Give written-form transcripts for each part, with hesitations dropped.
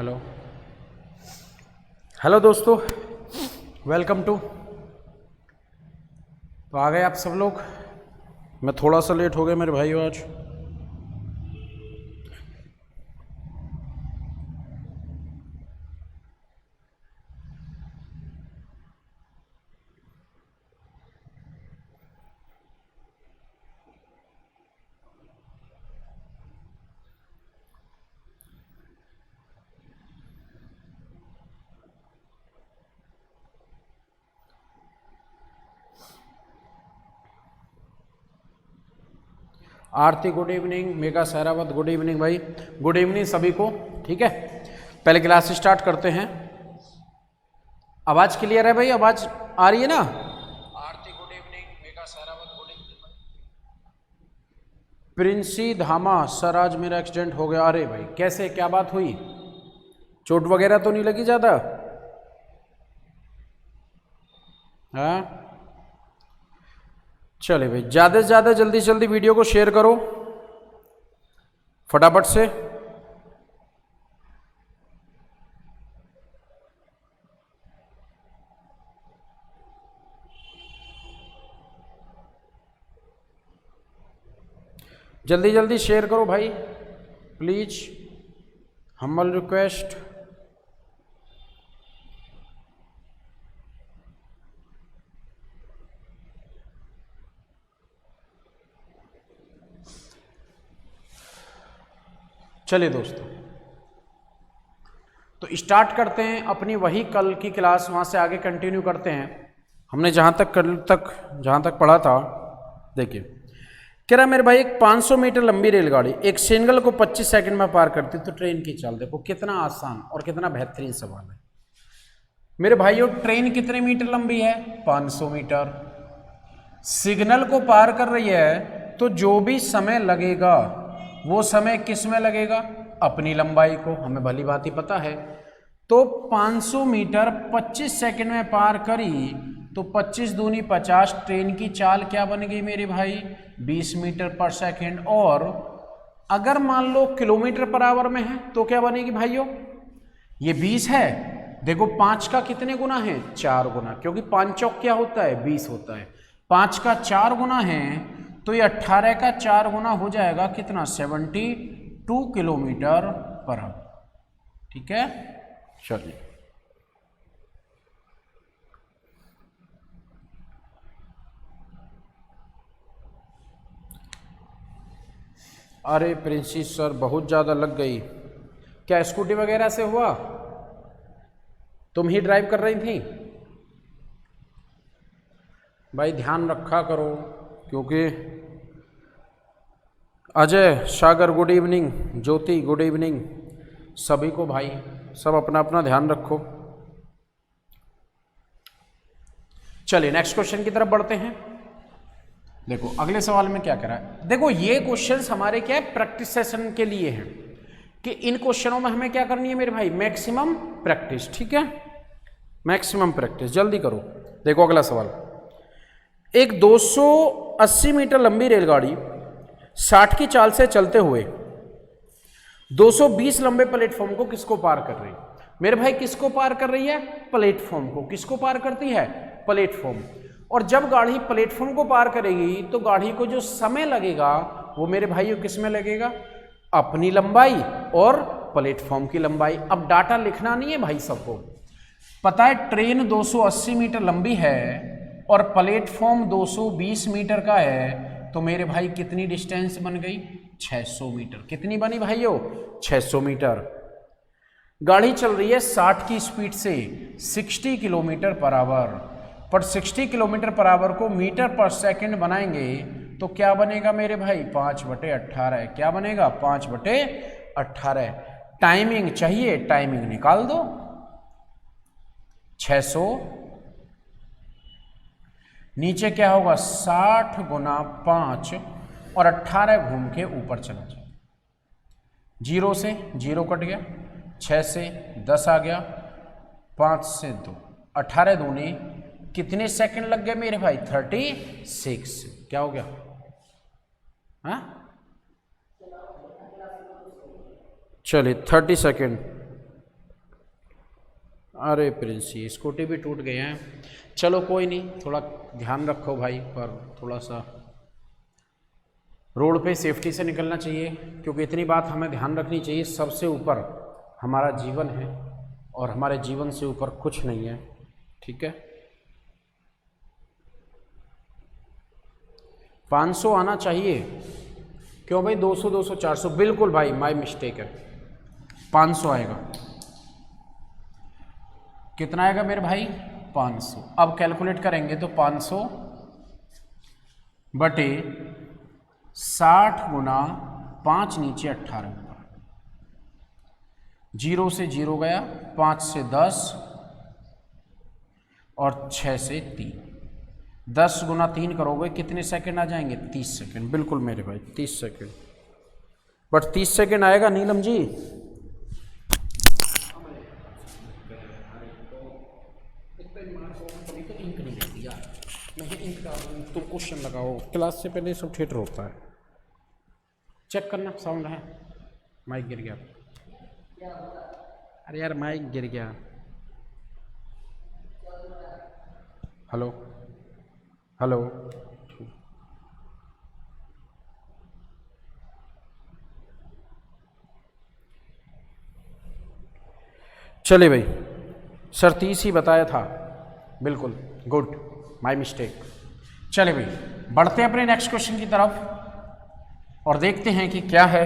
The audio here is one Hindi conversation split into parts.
हेलो हेलो दोस्तों, वेलकम टू। तो आ गए आप सब लोग। मैं थोड़ा सा लेट हो गया मेरे भाइयों आज। Aarti good evening, Megha Sehrawat good evening भाई, गुड इवनिंग सभी को। ठीक है, पहले क्लास स्टार्ट करते हैं। आवाज क्लियर है भाई? आवाज आ रही है ना? Aarti good evening, Megha Sehrawat good evening. Princy Dhama, sir आज मेरा एक्सीडेंट हो गया। अरे भाई कैसे, क्या बात हुई? चोट वगैरह तो नहीं लगी ज्यादा? हाँ चले भाई, ज़्यादा से ज़्यादा जल्दी से जल्दी वीडियो को शेयर करो फटाफट से। जल्दी जल्दी शेयर करो भाई प्लीज, हम्बल रिक्वेस्ट। चलिए दोस्तों, तो स्टार्ट करते हैं अपनी वही कल की क्लास, वहाँ से आगे कंटिन्यू करते हैं। हमने जहाँ तक पढ़ा था, देखिए कह रहा मेरे भाई एक 500 मीटर लंबी रेलगाड़ी एक सिग्नल को 25 सेकंड में पार करती तो ट्रेन की चाल। देखो कितना आसान और कितना बेहतरीन सवाल है मेरे भाइयों। ट्रेन कितने मीटर लंबी है? 500 मीटर। सिग्नल को पार कर रही है तो जो भी समय लगेगा वो समय किस में लगेगा? अपनी लंबाई को, हमें भली बात ही पता है। तो 500 मीटर 25 सेकंड में पार करी तो 25 दूनी 50, ट्रेन की चाल क्या बन गई मेरे भाई? 20 मीटर पर सेकंड। और अगर मान लो किलोमीटर पर आवर में है तो क्या बनेगी भाइयों? ये 20 है, देखो 5 का कितने गुना है? 4 गुना, क्योंकि 5 चौक क्या होता है? 20 होता है। 5 का 4 गुना है तो ये 18 का 4 गुना हो जाएगा कितना? 72 किलोमीटर पर आवर। ठीक है, चलिए। अरे प्रिंसी सर बहुत ज़्यादा लग गई। क्या स्कूटी वगैरह से हुआ? तुम ही ड्राइव कर रही थी? भाई ध्यान रखा करो, क्योंकि अजय सागर गुड इवनिंग, ज्योति गुड इवनिंग सभी को भाई, सब अपना अपना ध्यान रखो। चलिए नेक्स्ट क्वेश्चन की तरफ बढ़ते हैं। देखो अगले सवाल में क्या कह रहा है। देखो ये क्वेश्चंस हमारे क्या है? प्रैक्टिस सेशन के लिए हैं कि इन क्वेश्चनों में हमें क्या करनी है मेरे भाई? Maximum practice. ठीक है, मैक्सिमम प्रैक्टिस, जल्दी करो। देखो अगला सवाल, एक 280 मीटर लंबी रेलगाड़ी 60 की चाल से चलते हुए 220 लंबे प्लेटफॉर्म को किसको पार कर रही है? मेरे भाई किसको पार कर रही है? प्लेटफॉर्म को। किसको पार करती है? प्लेटफॉर्म। और जब गाड़ी प्लेटफॉर्म को पार करेगी तो गाड़ी को जो समय लगेगा वो मेरे भाइयों किस में लगेगा? अपनी लंबाई और प्लेटफॉर्म की लंबाई। अब डाटा लिखना नहीं है भाई, सबको पता है ट्रेन 280 मीटर लंबी है और प्लेटफॉर्म 220 मीटर का है, तो मेरे भाई कितनी डिस्टेंस बन गई? 600 मीटर। कितनी बनी भाइयों? 600 मीटर। गाड़ी चल रही है 60 की स्पीड से 60 किलोमीटर पर आवर, पर 60 किलोमीटर पर आवर को मीटर पर सेकंड बनाएंगे तो क्या बनेगा मेरे भाई? 5/18। क्या बनेगा? 5/18। टाइमिंग चाहिए, टाइमिंग निकाल दो। 600 नीचे क्या होगा? 60 गुना 5 और 18 घूम के ऊपर चला जाए। 0 से 0 कट गया, 6 से 10 आ गया, 5 से 2, 18 दूनी कितने सेकंड लग गए मेरे भाई? 36। क्या हो गया? हाँ चलिए 30 सेकंड। अरे प्रिंसी स्कूटी भी टूट गए हैं। चलो कोई नहीं, थोड़ा ध्यान रखो भाई, पर थोड़ा सा रोड पे सेफ्टी से निकलना चाहिए, क्योंकि इतनी बात हमें ध्यान रखनी चाहिए, सबसे ऊपर हमारा जीवन है और हमारे जीवन से ऊपर कुछ नहीं है। ठीक है, 500 आना चाहिए। क्यों भाई 200 200 400? बिल्कुल भाई, माय मिस्टेक है, 500 आएगा। कितना आएगा मेरे भाई? 500। अब कैलकुलेट करेंगे तो 500 बटे 60 गुना 5 नीचे 18 ऊपर, 0 से 0 गया, 5 से 10 और 6 से 3, 10 गुना 3 करोगे कितने सेकंड आ जाएंगे? 30 सेकंड। बिल्कुल मेरे भाई 30 सेकंड, बट 30 सेकंड आएगा नीलम जी। तुम क्वेश्चन लगाओ, क्लास से पहले सब थिएटर होता है। चेक करना साउंड है। माइक गिर गया, अरे यार माइक गिर गया। हेलो हेलो, चले भाई, सर 30 ही बताया था। बिल्कुल गुड, माय मिस्टेक। चले भाई, बढ़ते हैं अपने नेक्स्ट क्वेश्चन की तरफ और देखते हैं कि क्या है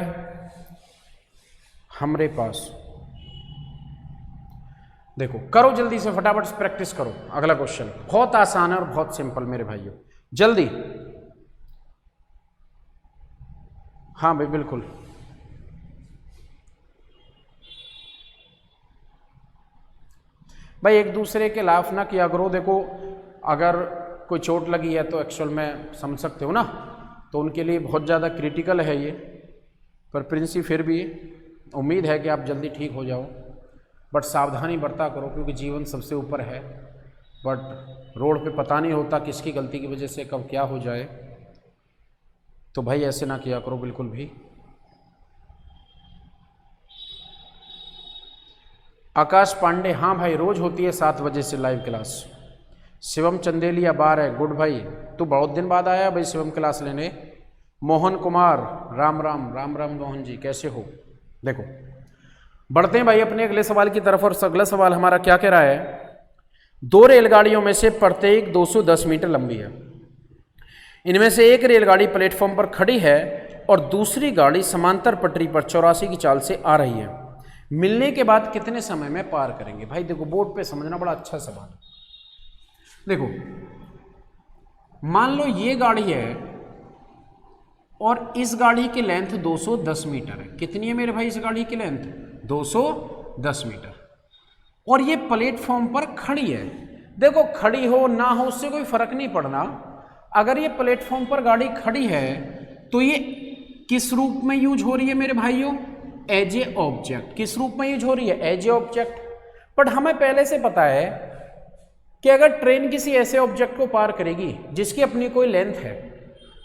हमारे पास। देखो करो जल्दी से, फटाफट से प्रैक्टिस करो। अगला क्वेश्चन बहुत आसान है और बहुत सिंपल मेरे भाइयों, जल्दी। हाँ भाई बिल्कुल, भाई एक दूसरे के लाफ ना किया करो। देखो अगर कोई चोट लगी है तो एक्चुअल में समझ सकते हो ना, तो उनके लिए बहुत ज़्यादा क्रिटिकल है ये, पर प्रिंसी फिर भी उम्मीद है कि आप जल्दी ठीक हो जाओ, बट सावधानी बरता करो क्योंकि जीवन सबसे ऊपर है। बट रोड पे पता नहीं होता किसकी गलती की वजह से कब क्या हो जाए, तो भाई ऐसे ना किया करो बिल्कुल भी। आकाश पांडे, हाँ भाई रोज होती है 7 बजे से लाइव क्लास। शिवम चंदेलिया बार है, गुड भाई, तू बहुत दिन बाद आया भाई शिवम क्लास लेने। मोहन कुमार, राम राम राम राम मोहन जी, कैसे हो? देखो बढ़ते हैं भाई अपने अगले सवाल की तरफ, और अगला सवाल हमारा क्या कह रहा है? 2 रेलगाड़ियों में से प्रत्येक 210 मीटर लंबी है। इनमें से एक रेलगाड़ी प्लेटफॉर्म पर खड़ी है और दूसरी गाड़ी समांतर पटरी पर 84 की चाल से आ रही है। मिलने के बाद कितने समय में पार करेंगे? भाई देखो बोर्ड पे समझना, बड़ा अच्छा सवाल है। देखो मान लो ये गाड़ी है और इस गाड़ी की लेंथ 210 मीटर है। कितनी है मेरे भाई इस गाड़ी की लेंथ? 210 मीटर। और ये प्लेटफॉर्म पर खड़ी है। देखो खड़ी हो ना हो उससे कोई फर्क नहीं पड़ना। अगर ये प्लेटफॉर्म पर गाड़ी खड़ी है तो ये किस रूप में यूज हो रही है मेरे भाइयों? As a object. किस रूप में यूज हो रही है? As a object. बट हमें पहले से पता है कि अगर ट्रेन किसी ऐसे ऑब्जेक्ट को पार करेगी जिसकी अपनी कोई लेंथ है,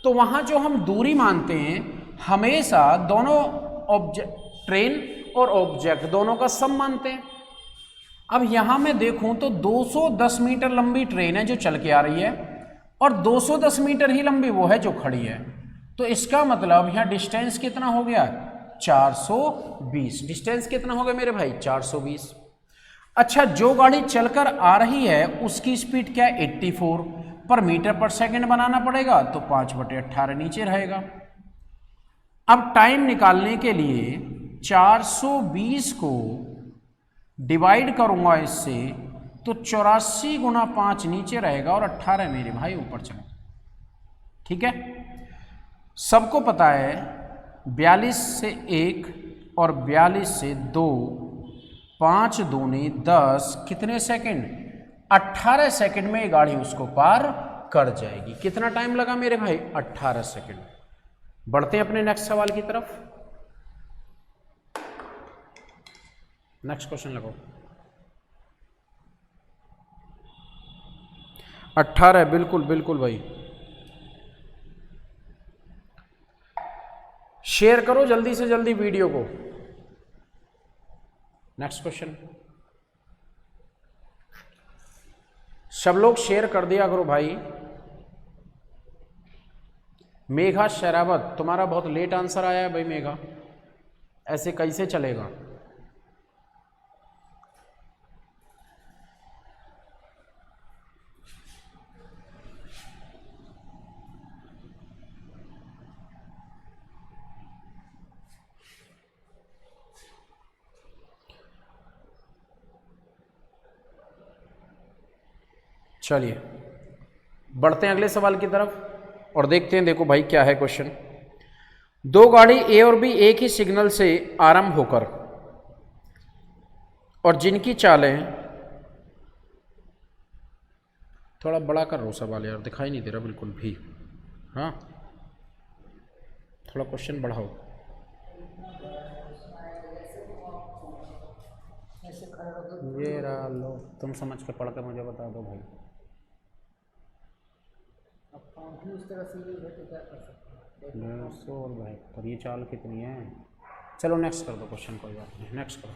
तो वहां जो हम दूरी मानते हैं हमेशा दोनों ऑब्जेक्ट, ट्रेन और ऑब्जेक्ट दोनों का सम मानते हैं। अब यहां मैं देखूं तो 210 मीटर लंबी ट्रेन है जो चल के आ रही है और 210 मीटर ही लंबी वो है जो खड़ी है। तो इसका मतलब यहां डिस्टेंस कितना हो गया? 420। डिस्टेंस कितना हो गया मेरे भाई? 420। अच्छा, जो गाड़ी चलकर आ रही है उसकी स्पीड क्या है? 84 पर मीटर पर सेकंड बनाना पड़ेगा, तो 5/18 नीचे रहेगा। अब टाइम निकालने के लिए 420 को डिवाइड करूंगा इससे, तो 84 गुना 5 नीचे रहेगा और 18 मेरे भाई ऊपर चलेगा। ठीक है, सबको पता है 42 से 1 और 42 से 2, 5 दूनी 10, कितने सेकंड? 18 सेकंड में ये गाड़ी उसको पार कर जाएगी। कितना टाइम लगा मेरे भाई? 18 सेकंड। बढ़ते हैं अपने नेक्स्ट सवाल की तरफ। नेक्स्ट क्वेश्चन लगाओ। 18, बिल्कुल बिल्कुल भाई। शेयर करो जल्दी से जल्दी वीडियो को। नेक्स्ट क्वेश्चन, सब लोग शेयर कर दिया करो भाई। मेघा शरावत, तुम्हारा बहुत लेट आंसर आया है भाई मेघा, ऐसे कैसे चलेगा। चलिए बढ़ते हैं अगले सवाल की तरफ और देखते हैं। देखो भाई क्या है क्वेश्चन। दो गाड़ी ए और बी एक ही सिग्नल से आरंभ होकर और जिनकी चालें, थोड़ा बड़ा कर रो सवाल यार, दिखाई नहीं दे रहा बिल्कुल भी। हाँ थोड़ा क्वेश्चन बढ़ाओ। ये रहा लो, तुम समझ के पढ़ के मुझे बता दो भाई। इस तरह से है तो क्या कर सकते हैं। और भाई पर ये चाल कितनी है। चलो नेक्स्ट कर दो क्वेश्चन, कोई बात नहीं, नेक्स्ट करो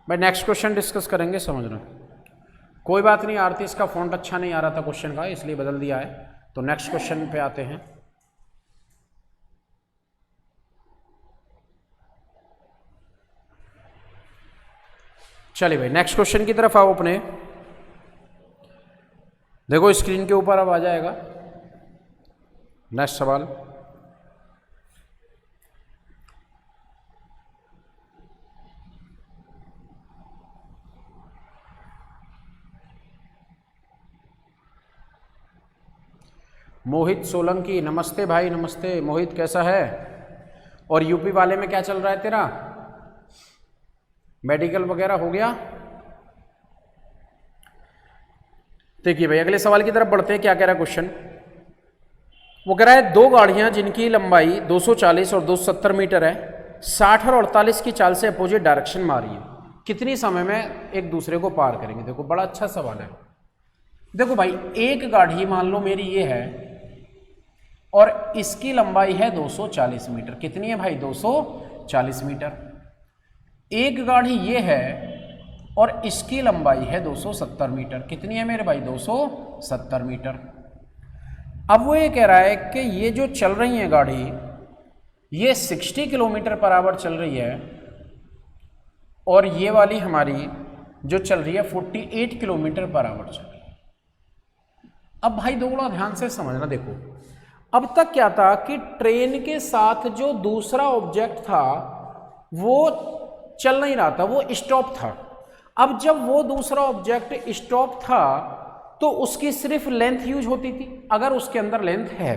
भाई। नेक्स्ट क्वेश्चन डिस्कस करेंगे, समझना कोई बात नहीं। आरती इसका फॉन्ट अच्छा नहीं आ रहा था क्वेश्चन का, इसलिए बदल दिया है। तो नेक्स्ट क्वेश्चन पे आते हैं। चलिए भाई नेक्स्ट क्वेश्चन की तरफ आओ अपने। देखो स्क्रीन के ऊपर अब आ जाएगा नेक्स्ट सवाल। मोहित सोलंकी, नमस्ते भाई, नमस्ते मोहित, कैसा है। और यूपी वाले में क्या चल रहा है तेरा, मेडिकल वगैरह हो गया। देखिए भाई अगले सवाल की तरफ बढ़ते हैं। क्या कह रहा है क्वेश्चन, वो कह रहा है दो गाड़ियां जिनकी लंबाई 240 और 270 मीटर है, 60 और 48 की चाल से अपोजिट डायरेक्शन में आ रही है, कितनी समय में एक दूसरे को पार करेंगे। देखो बड़ा अच्छा सवाल है। देखो भाई एक गाड़ी मान लो मेरी ये है और इसकी लंबाई है 240 मीटर। कितनी है भाई, 240 मीटर। एक गाड़ी ये है और इसकी लंबाई है 270 मीटर। कितनी है मेरे भाई, 270 मीटर। अब वो ये कह रहा है कि ये जो चल रही है गाड़ी, ये 60 किलोमीटर पर आवर चल रही है और ये वाली हमारी जो चल रही है 48 किलोमीटर पर आवर चल रही है। अब भाई थोड़ा ध्यान से समझना। देखो अब तक क्या था कि ट्रेन के साथ जो दूसरा ऑब्जेक्ट था वो चल नहीं रहा था, वो स्टॉप था। अब जब वो दूसरा ऑब्जेक्ट स्टॉप था तो उसकी सिर्फ लेंथ यूज होती थी, अगर उसके अंदर लेंथ है।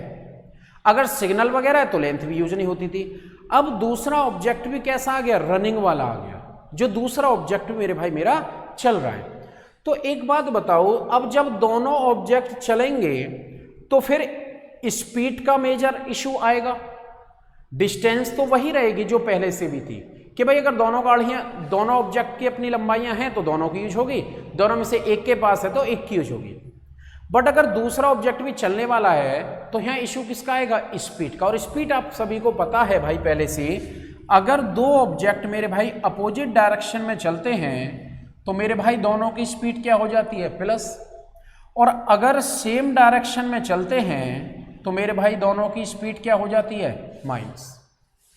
अगर सिग्नल वगैरह है तो लेंथ भी यूज नहीं होती थी। अब दूसरा ऑब्जेक्ट भी कैसा आ गया, रनिंग वाला आ गया, जो दूसरा ऑब्जेक्ट मेरे भाई मेरा चल रहा है। तो एक बात बताओ, अब जब दोनों ऑब्जेक्ट चलेंगे तो फिर स्पीड का मेजर इशू आएगा। डिस्टेंस तो वही रहेगी जो पहले से भी थी कि भाई अगर दोनों गाड़ियां, दोनों ऑब्जेक्ट की अपनी लंबाइयां हैं तो दोनों की यूज होगी, दोनों में से एक के पास है तो एक की यूज होगी। बट अगर दूसरा ऑब्जेक्ट भी चलने वाला है तो यहाँ इशू किसका आएगा, स्पीड का। और स्पीड आप सभी को पता है भाई पहले से, अगर दो ऑब्जेक्ट मेरे भाई अपोजिट डायरेक्शन में चलते हैं तो मेरे भाई दोनों की स्पीड क्या हो जाती है, प्लस। और अगर सेम डायरेक्शन में चलते हैं तो मेरे भाई दोनों की स्पीड क्या हो जाती है, माइनस।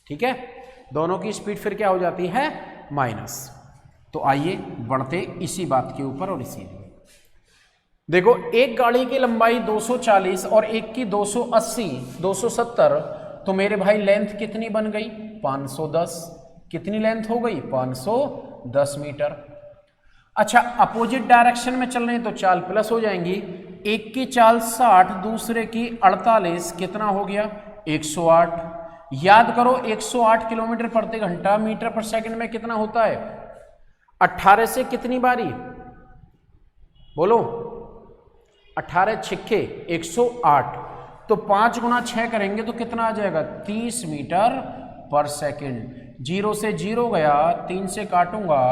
ठीक है, दोनों की स्पीड फिर क्या हो जाती है, माइनस। तो आइए बढ़ते इसी बात के ऊपर और इसीलिए देखो एक गाड़ी की लंबाई 240 और एक की 280, 270, तो मेरे भाई लेंथ कितनी बन गई, 510। कितनी लेंथ हो गई, 510 मीटर। अच्छा अपोजिट डायरेक्शन में चल रहे हैं तो चाल प्लस हो जाएंगी। एक की चाल 60, दूसरे की 48, कितना हो गया, 108। याद करो 108 किलोमीटर प्रति घंटा मीटर पर सेकंड में कितना होता है, 18 से कितनी बारी बोलो, 18 छिक्के 108। तो 5 गुना 6 करेंगे तो कितना आ जाएगा, 30 मीटर पर सेकंड। 0 से 0 गया, 3 से काटूंगा,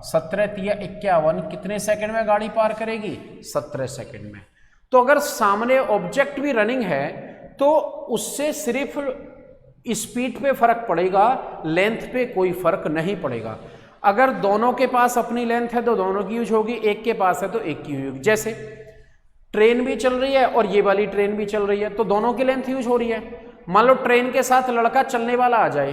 17 तिया 51, कितने सेकंड में गाड़ी पार करेगी, 17 सेकंड में। तो अगर सामने ऑब्जेक्ट भी रनिंग है तो उससे सिर्फ स्पीड पे फर्क पड़ेगा, लेंथ पे कोई फर्क नहीं पड़ेगा। अगर दोनों के पास अपनी लेंथ है तो दोनों की यूज होगी, एक के पास है तो एक की यूज। जैसे ट्रेन भी चल रही है और ये वाली ट्रेन भी चल रही है तो दोनों की लेंथ यूज हो रही है। मान लो ट्रेन के साथ लड़का चलने वाला आ जाए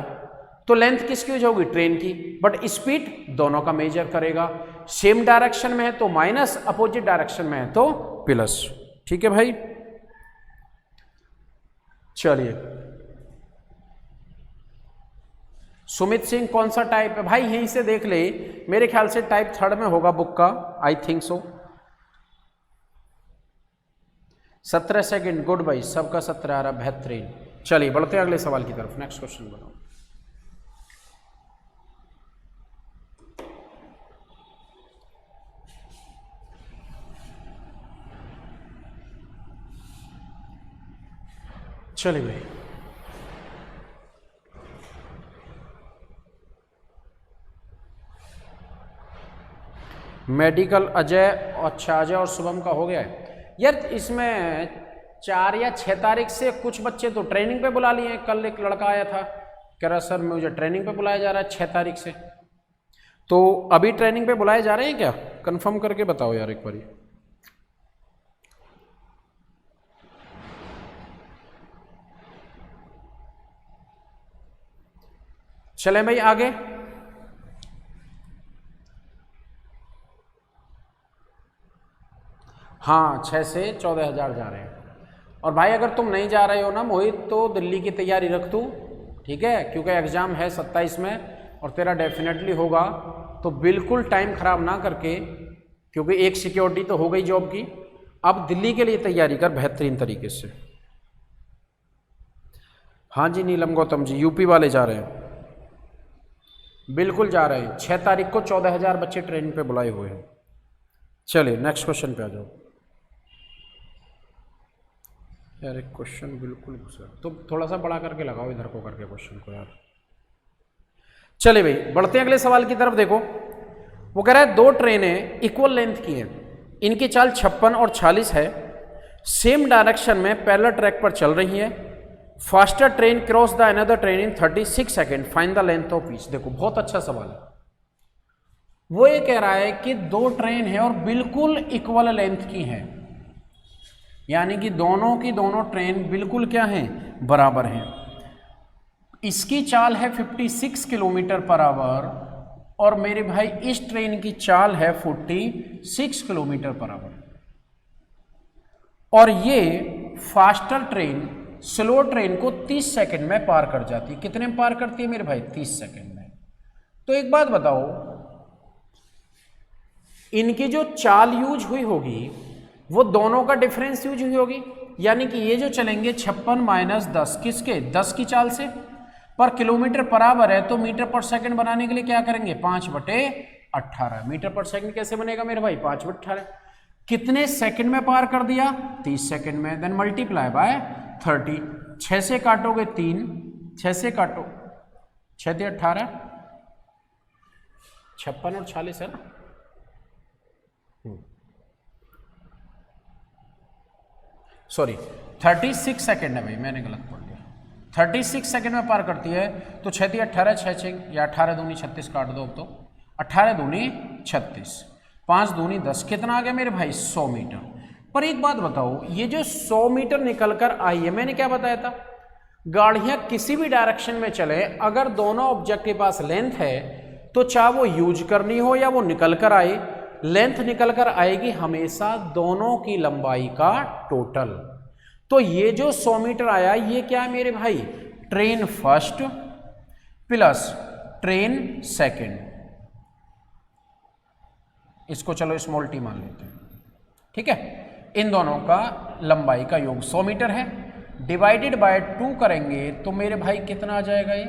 तो लेंथ किसकी यूज होगी? ट्रेन की, बट स्पीड दोनों का मेजर करेगा। सेम डायरेक्शन में है तो माइनस, अपोजिट डायरेक्शन में है तो प्लस। ठीक है भाई, चलिए। सुमित सिंह कौन सा टाइप है? भाई यहीं से देख ले, मेरे ख्याल से टाइप 3 में होगा बुक का, I think so. 17 second, good भाई, सबका 17 आ रहा, बेहतरीन। चलिए बढ़ते हैं अगले सवाल की तरफ। नेक्स्ट क्वेश्चन बनाओ। चलिए भाई, मेडिकल अजय, अच्छा अजय और शुभम का हो गया है यार। इसमें 4 या 6 तारीख से कुछ बच्चे तो ट्रेनिंग पे बुला लिए हैं। कल एक लड़का आया था, कह रहा सर मुझे ट्रेनिंग पे बुलाया जा रहा है 6 तारीख से। तो अभी ट्रेनिंग पे बुलाए जा रहे हैं क्या? कंफर्म करके बताओ यार एक बारी। चलें भाई आगे। हाँ 6 से 14,000 जा रहे हैं। और भाई अगर तुम नहीं जा रहे हो ना मोहित, तो दिल्ली की तैयारी रख तू, ठीक है, क्योंकि एग्ज़ाम है 27 में और तेरा डेफिनेटली होगा। तो बिल्कुल टाइम ख़राब ना करके, क्योंकि एक सिक्योरिटी तो हो गई जॉब की, अब दिल्ली के लिए तैयारी कर बेहतरीन तरीके से। हाँ जी नीलम गौतम जी, यूपी वाले जा रहे हैं, बिल्कुल जा रहे हैं। 6 तारीख को 14,000 बच्चे ट्रेनिंग पे बुलाए हुए हैं। चलिए नेक्स्ट क्वेश्चन पे आ जाओ। यार एक क्वेश्चन बिल्कुल घुसा, तो थोड़ा सा बड़ा करके लगाओ इधर को करके क्वेश्चन को यार। चलिए भाई बढ़ते हैं अगले सवाल की तरफ। देखो वो कह रहा है 2 ट्रेनें इक्वल लेंथ की हैं, इनकी चाल 56 और 46 है, सेम डायरेक्शन में पैरेलल ट्रैक पर चल रही है। Faster train cross the another train in 36 second, find the length of each. देखो बहुत अच्छा सवाल है। वो ये कह रहा है कि 2 ट्रेन है और बिल्कुल इक्वल लेंथ की हैं, यानी कि दोनों की दोनों ट्रेन बिल्कुल क्या हैं? बराबर हैं। इसकी चाल है 56 किलोमीटर पर आवर और मेरे भाई इस ट्रेन की चाल है 46 किलोमीटर पर आवर। और ये फास्टर ट्रेन स्लो ट्रेन को 30 सेकंड में पार कर जाती है। कितने में पार करती है मेरे भाई? 30 सेकंड में। तो एक बात बताओ, इनकी जो चाल यूज हुई होगी वो दोनों का डिफरेंस यूज हुई होगी, यानी कि ये जो चलेंगे 56 माइनस 10 किसके? 10 की चाल से, पर किलोमीटर पर आवर है तो मीटर पर सेकंड बनाने के लिए क्या करेंगे? 5/18। मीटर पर सेकंड कैसे बनेगा मेरे भाई? 5/18। कितने सेकंड में पार कर दिया? 30 सेकंड में। Then multiply by 30। 6 से काटोगे 3, 6 से काटो 6 से 18, 56 और 46 है ना। सॉरी 36 सेकंड है भाई, मैंने गलत पढ़ लिया। 36 सेकंड में पार करती है। तो 6 × 18 6 या 18 दूनी 36 काट दो। अब तो 18 दूनी 36, 5 दूनी 10, कितना आ गया मेरे भाई? 100 मीटर। पर एक बात बताओ, ये जो 100 मीटर निकल कर आई है, मैंने क्या बताया था? गाड़ियां किसी भी डायरेक्शन में चले, अगर दोनों ऑब्जेक्ट के पास लेंथ है तो चाहे वो यूज करनी हो या वो निकल कर आए, लेंथ निकल कर आएगी हमेशा दोनों की लंबाई का टोटल। तो ये जो 100 मीटर आया, ये क्या है मेरे भाई? Train first plus train second. इसको चलो स्मॉल टी मान लेते हैं, ठीक है। इन दोनों का लंबाई का योग 100 मीटर है, डिवाइडेड बाय 2 करेंगे तो मेरे भाई कितना आ जाएगा? ये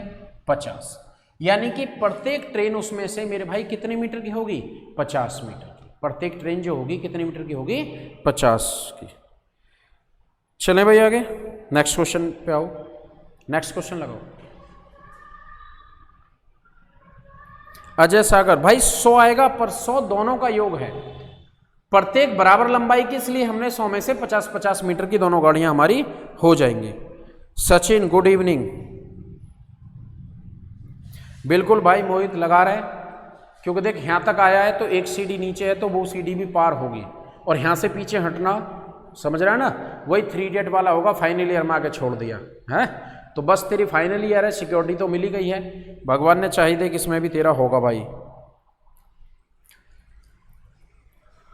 50। यानी कि प्रत्येक ट्रेन उसमें से मेरे भाई कितने मीटर की होगी? 50 मीटर की। प्रत्येक ट्रेन जो होगी कितने मीटर की होगी? 50 की। चलें भाई आगे, नेक्स्ट क्वेश्चन पे आओ। नेक्स्ट क्वेश्चन लगाओ। अजय सागर भाई 100 आएगा, पर 100 दोनों का योग है, प्रत्येक बराबर लंबाई की, इसलिए हमने 100 में से 50-50 मीटर की दोनों गाड़ियां हमारी हो जाएंगी। Sachin good evening. बिल्कुल भाई मोहित लगा रहे हैं। क्योंकि देख यहाँ तक आया है तो एक सीढ़ी नीचे है तो वो सीढ़ी भी पार होगी, और यहाँ से पीछे हटना, समझ रहा है ना, वही 3 इडियट वाला होगा, फाइनल ईयर में आके छोड़ दिया है। तो बस तेरी फाइनल ईयर है, सिक्योरिटी तो मिली गई है, भगवान ने चाहिए कि इसमें भी तेरा होगा भाई।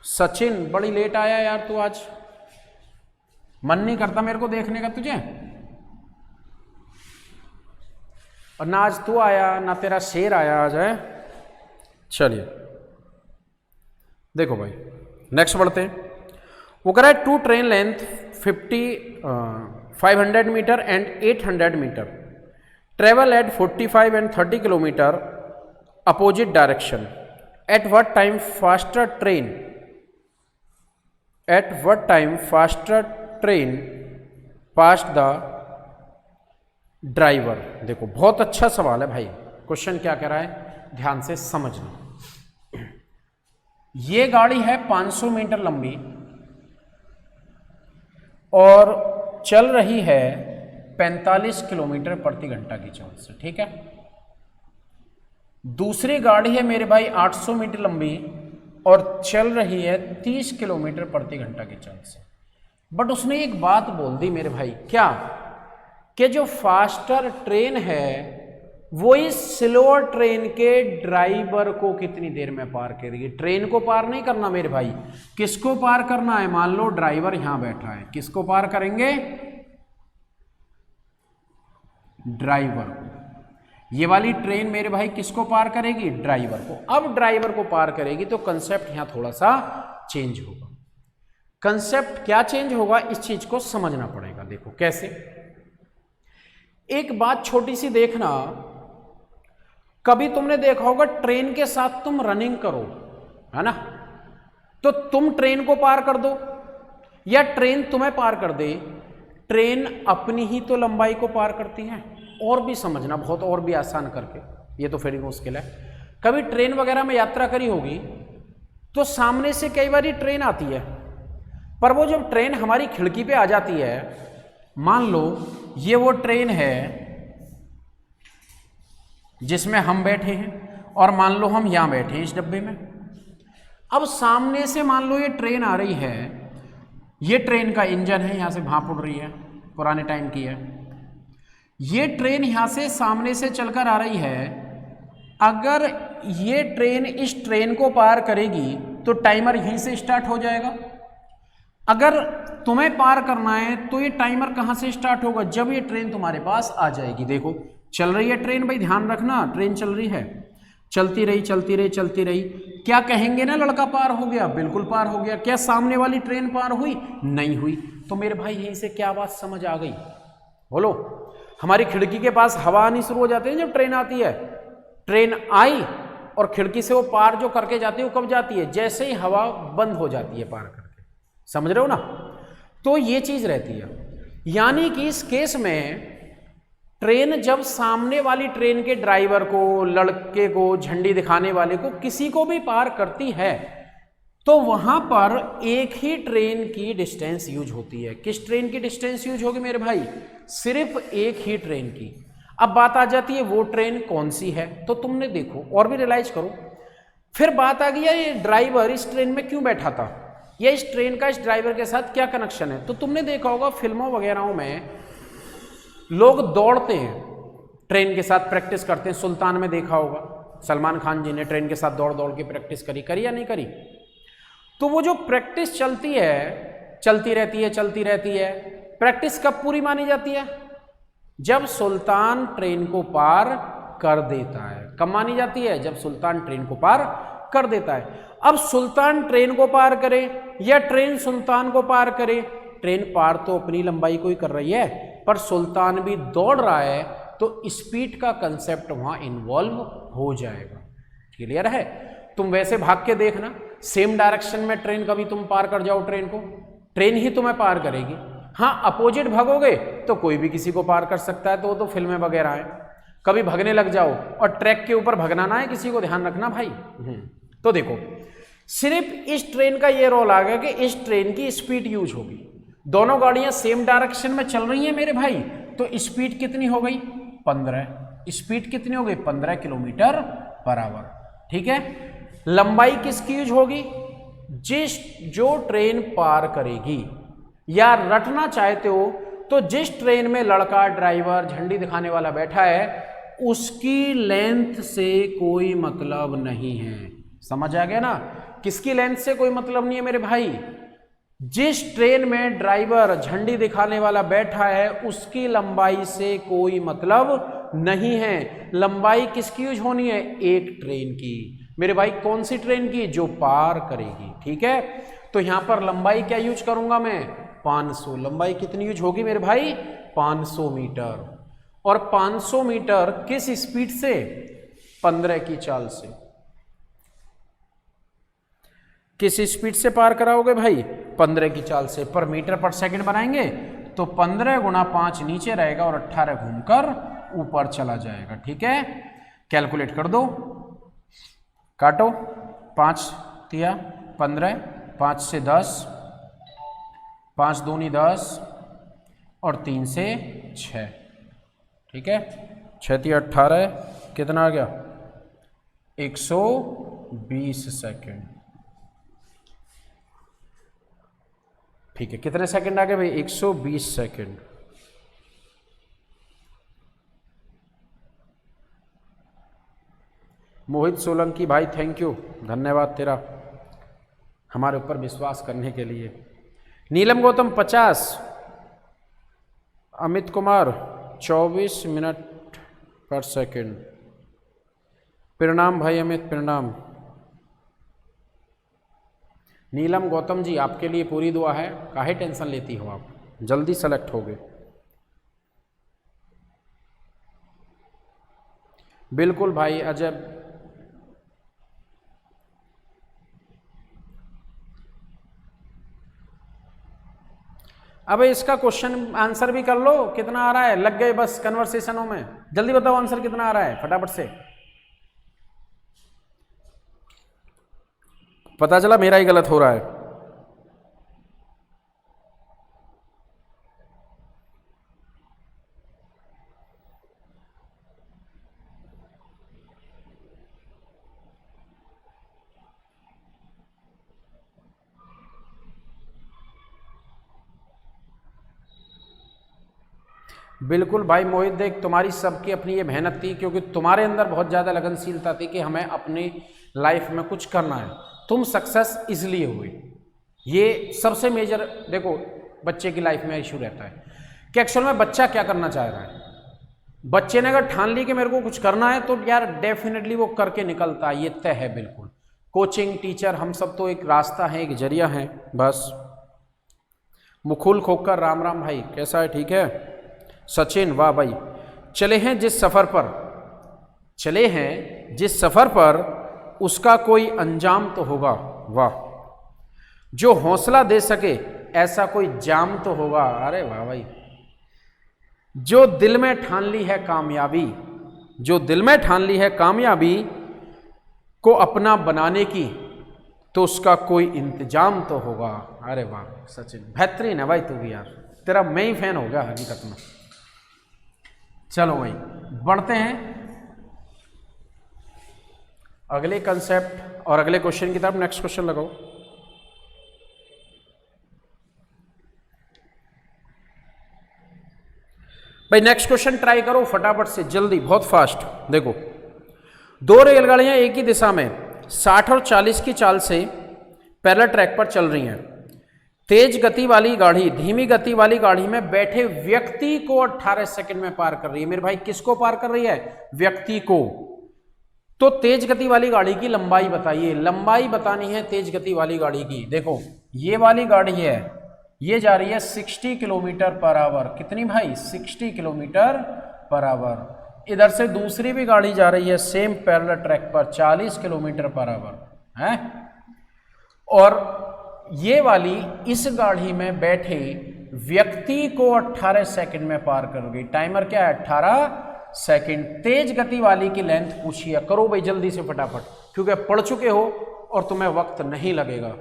सचिन बड़ी लेट आया यार तू आज, मन नहीं करता मेरे को देखने का तुझे, और ना आज तू आया ना तेरा शेर आया आज है। चलिए देखो भाई नेक्स्ट बढ़ते हैं। वो कह रहा है 2 train length 500 metre and 800 metre travel at 45 and 30 kilometre opposite direction at what time faster train past the driver. देखो बहुत अच्छा सवाल है भाई, क्वेश्चन क्या कह रहा है ध्यान से समझना। ये गाड़ी है 500 मीटर लंबी और चल रही है 45 किलोमीटर प्रति घंटा की चाल से, ठीक है। दूसरी गाड़ी है मेरे भाई 800 मीटर लंबी और चल रही है 30 किलोमीटर प्रति घंटा की चाल से। बट उसने एक बात बोल दी मेरे भाई, क्या कि जो फास्टर ट्रेन है वो इस स्लोअर ट्रेन के ड्राइवर को कितनी देर में पार करेगी। ट्रेन को पार नहीं करना मेरे भाई, किसको पार करना है। मान लो ड्राइवर यहां बैठा है, किसको पार करेंगे, ड्राइवर को। ये वाली ट्रेन मेरे भाई किसको पार करेगी, ड्राइवर को। अब ड्राइवर को पार करेगी तो कंसेप्ट यहां थोड़ा सा चेंज होगा। कंसेप्ट क्या चेंज होगा, इस चीज को समझना पड़ेगा। देखो कैसे, एक बात छोटी सी देखना, कभी तुमने देखा होगा ट्रेन के साथ तुम रनिंग करो, है ना, तो तुम ट्रेन को पार कर दो या ट्रेन तुम्हें पार कर दे। ट्रेन अपनी ही तो लंबाई को पार करती है। और भी समझना बहुत, और भी आसान करके, ये तो फिर मुश्किल है। कभी ट्रेन वगैरह में यात्रा करी होगी तो सामने से कई बार ट्रेन आती है, पर वो जब ट्रेन हमारी खिड़की पे आ जाती है, मान लो ये वो ट्रेन है जिसमें हम बैठे हैं और मान लो हम यहां बैठे हैं इस डब्बे में। अब सामने से मान लो ये ट्रेन आ रही है, ये ट्रेन का इंजन है, यहां से भाप उड़ रही है, पुराने टाइम की है। ये ट्रेन यहां से सामने से चलकर आ रही है। अगर ये ट्रेन इस ट्रेन को पार करेगी तो टाइमर यहीं से स्टार्ट हो जाएगा। अगर तुम्हें पार करना है तो ये टाइमर कहां से स्टार्ट होगा, जब ये ट्रेन तुम्हारे पास आ जाएगी। देखो चल रही है ट्रेन, भाई ध्यान रखना, ट्रेन चल रही है, चलती रही चलती रही चलती रही। क्या कहेंगे ना, लड़का पार हो गया, बिल्कुल पार हो गया। क्या सामने वाली ट्रेन पार हुई, नहीं हुई। तो मेरे भाई यहीं से क्या बात समझ आ गई, बोलो। हमारी खिड़की के पास हवा आनी शुरू हो जाती है जब ट्रेन आती है। ट्रेन आई और खिड़की से वो पार जो करके जाती है वो कब जाती है, जैसे ही हवा बंद हो जाती है पार करके, समझ रहे हो ना। तो ये चीज रहती है, यानी कि इस केस में ट्रेन जब सामने वाली ट्रेन के ड्राइवर को, लड़के को, झंडी दिखाने वाले को, किसी को भी पार करती है तो वहां पर एक ही ट्रेन की डिस्टेंस यूज होती है। किस ट्रेन की डिस्टेंस यूज होगी मेरे भाई, सिर्फ एक ही ट्रेन की। अब बात आ जाती है वो ट्रेन कौन सी है, तो तुमने देखो और भी रियलाइज करो। फिर बात आ गई है ये ड्राइवर इस ट्रेन में क्यों बैठा था, या इस ट्रेन का इस ड्राइवर के साथ क्या कनेक्शन है। तो तुमने देखा होगा फिल्मों वगैरह में लोग दौड़ते हैं, ट्रेन के साथ प्रैक्टिस करते हैं। सुल्तान में देखा होगा सलमान खान जी ने ट्रेन के साथ दौड़ दौड़ के प्रैक्टिस करी या नहीं करी। तो वो जो प्रैक्टिस चलती है, चलती रहती है। प्रैक्टिस कब पूरी मानी जाती है, जब सुल्तान ट्रेन को पार कर देता है। कब मानी जाती है, जब सुल्तान ट्रेन को पार कर देता है। अब सुल्तान ट्रेन को पार करे या ट्रेन सुल्तान को पार करे, ट्रेन पार तो अपनी लंबाई को ही कर रही है, पर सुल्तान भी दौड़ रहा है, तो स्पीड का कंसेप्ट वहां इन्वॉल्व हो जाएगा। क्लियर है। तुम वैसे भाग के देखना, सेम डायरेक्शन में ट्रेन कभी तुम पार कर जाओ ट्रेन को, ट्रेन ही तुम्हें पार करेगी। हाँ अपोजिट भागोगे तो कोई भी किसी को पार कर सकता है, तो वो तो फिल्में वगैरह है। कभी भगने लग जाओ और ट्रैक के ऊपर भगना ना है किसी को, ध्यान रखना भाई। तो देखो सिर्फ इस ट्रेन का ये रोल आ गया कि इस ट्रेन की स्पीड यूज होगी। दोनों गाड़ियां सेम डायरेक्शन में चल रही हैं मेरे भाई, तो स्पीड कितनी हो गई, 15। स्पीड कितनी हो गई, 15 किलोमीटर पर आवर। ठीक है। लंबाई किसकी यूज होगी? जो ट्रेन पार करेगी, या रटना चाहते हो तो जिस ट्रेन में लड़का ड्राइवर झंडी दिखाने वाला बैठा है उसकी लेंथ से कोई मतलब नहीं है। समझ आ गया ना? किसकी लेंथ से कोई मतलब नहीं है मेरे भाई? जिस ट्रेन में ड्राइवर झंडी दिखाने वाला बैठा है उसकी लंबाई से कोई मतलब नहीं है। लंबाई किसकी यूज होनी है? एक ट्रेन की। मेरे भाई कौन सी ट्रेन की? जो पार करेगी। ठीक है, तो यहां पर लंबाई क्या यूज करूंगा मैं? 500। लंबाई कितनी यूज होगी मेरे भाई? 500 मीटर। और 500 मीटर किस स्पीड से? 15 की चाल से। किस स्पीड से पार कराओगे भाई? 15 की चाल से। पर मीटर पर सेकंड बनाएंगे तो 15 गुणा 5 नीचे रहेगा और 18 घूमकर ऊपर चला जाएगा। ठीक है, कैलकुलेट कर दो, काटो। 5 तिया 15, 5 से 10, 5 दूनी 10 और 3 से 6। ठीक है, 6 तिया 18, कितना आ गया? 120 सेकेंड। ठीक है, कितने सेकंड आ गए भाई? 120 सेकंड। मोहित सोलंकी भाई थैंक यू, धन्यवाद तेरा हमारे ऊपर विश्वास करने के लिए। नीलम गौतम 50, अमित कुमार 24 मिनट पर सेकंड। प्रणाम भाई अमित, प्रणाम। नीलम गौतम जी आपके लिए पूरी दुआ है, काहे टेंशन लेती हो आप, जल्दी सेलेक्ट होगे। बिल्कुल भाई अजय। अब इसका क्वेश्चन आंसर भी कर लो, कितना आ रहा है? लग गए बस कन्वर्सेशनों में। जल्दी बताओ आंसर कितना आ रहा है फटाफट से। पता चला मेरा ही गलत हो रहा है। बिल्कुल भाई मोहित, देख तुम्हारी सबकी अपनी ये मेहनत थी, क्योंकि तुम्हारे अंदर बहुत ज़्यादा लगनशीलता थी कि हमें अपनी लाइफ में कुछ करना है। तुम सक्सेस इसलिए हुई। ये सबसे मेजर देखो बच्चे की लाइफ में इशू रहता है कि एक्चुअल में बच्चा क्या करना चाह रहा है। बच्चे ने अगर ठान ली कि मेरे को कुछ करना है तो यार डेफिनेटली वो करके निकलता है, ये तय है बिल्कुल। कोचिंग, टीचर, हम सब तो एक रास्ता है, एक जरिया है बस। मुकुल खोकर राम राम भाई, कैसा है? ठीक है। सचिन वाह भाई। चले हैं जिस सफ़र पर उसका कोई अंजाम तो होगा। वाह। जो हौसला दे सके ऐसा कोई जाम तो होगा। अरे वाह भाई। जो दिल में ठान ली है कामयाबी को अपना बनाने की, तो उसका कोई इंतजाम तो होगा। अरे वाह सचिन, बेहतरीन है भाई तू भी यार, तेरा मैं ही फैन हो गया हकीकत में। चलो भाई बढ़ते हैं अगले कंसेप्ट और अगले क्वेश्चन की तरफ। नेक्स्ट क्वेश्चन लगाओ। भाई नेक्स्ट क्वेश्चन ट्राई करो फटाफट से, जल्दी, बहुत फास्ट। देखो, दो रेलगाड़ियां एक ही दिशा में 60 और 40 की चाल से पैरेलल ट्रैक पर चल रही हैं। तेज गति वाली गाड़ी धीमी गति वाली गाड़ी में बैठे व्यक्ति को 18 सेकंड में पार कर रही है। मेरे भाई किसको पार कर रही है? व्यक्ति को। तो तेज गति वाली गाड़ी की लंबाई बताइए। लंबाई बतानी है तेज गति वाली गाड़ी की। देखो ये वाली गाड़ी है, ये जा रही है 60 किलोमीटर पर आवर। कितनी भाई? 60 किलोमीटर पर आवर। इधर से दूसरी भी गाड़ी जा रही है सेम पैरेलल ट्रैक पर 40 किलोमीटर पर आवर है। और ये वाली इस गाड़ी में बैठे व्यक्ति को 18 सेकंड में पार कर गई। टाइमर क्या है? 18 सेकंड। तेज गति वाली की लेंथ पूछिए। करो भाई जल्दी से फटाफट, क्योंकि पढ़ चुके हो और तुम्हें वक्त नहीं लगेगा।